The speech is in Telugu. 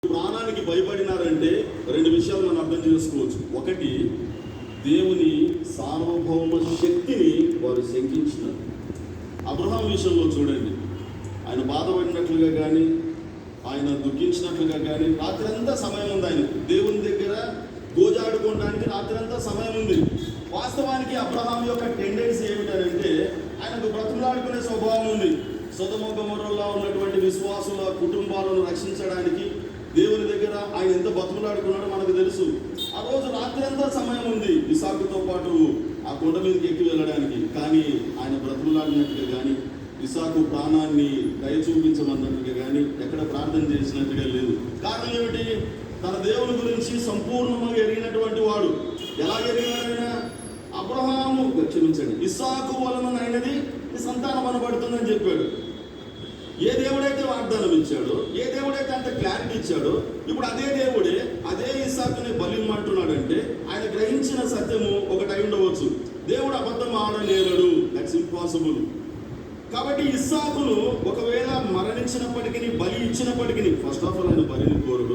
ప్రాణానికి భయపడినారంటే రెండు విషయాలు మనం అర్థం చేసుకోవచ్చు. ఒకటి, దేవుని సార్వభౌమ శక్తిని వారు శంకించినారు. అబ్రహాం విషయంలో చూడండి, ఆయన బాధపడినట్లుగా కానీ ఆయన దుఃఖించినట్లుగా కానీ రాత్రంతా సమయం ఉంది. ఆయన దేవుని దగ్గర గోజాడుకోవడానికి రాత్రంతా సమయం ఉంది. వాస్తవానికి అబ్రహాం యొక్క టెండెన్సీ ఏమిటంటే ఆయనకు బ్రతుకులాడుకునే స్వభావం ఉంది. సొదొమ గొమొర్రాలో ఉన్నటువంటి విశ్వాసుల కుటుంబాలను రక్షించడానికి దేవుని దగ్గర ఆయన ఎంత బతుకులాడుకున్నాడో మనకు తెలుసు. ఆ రోజు రాత్రి అంతా సమయం ఉంది ఇసాకుతో పాటు ఆ కొండ మీదకి ఎక్కి వెళ్ళడానికి. కానీ ఆయన బ్రతుకులాడినట్టుగా కానీ ఇసాకు ప్రాణాన్ని దయ చూపించమన్నట్టుగా కానీ ఎక్కడ ప్రార్థన చేసినట్టుగా లేదు. కారణం ఏమిటి? తన దేవుని గురించి సంపూర్ణంగా ఎరిగినటువంటి వాడు. ఎలా ఎరిగినాడైనా? అబ్రహాము క్షమించండి, ఇస్సాకు వలనైనది ఈ సంతానం అనబడుతుందని చెప్పాడు. ఏ దేవుడైతే వాగ్దానం ఇచ్చాడో, ఏ దేవుడైతే అంత క్లారిటీ ఇచ్చాడో, ఇప్పుడు అదే దేవుడే అదే ఇస్సాకుని బలిమ్మంటున్నాడంటే ఆయన గ్రహించిన సత్యము ఒకటి అయి ఉండవచ్చు. దేవుడు అబద్ధం ఆడలేడు, దట్స్ ఇంపాసిబుల్. కాబట్టి ఇస్సాకును ఒకవేళ మరణించినప్పటికీ, బలి ఇచ్చినప్పటికీ, ఫస్ట్ ఆఫ్ ఆల్ ఆయన బలిని కోరుకున్నాడు.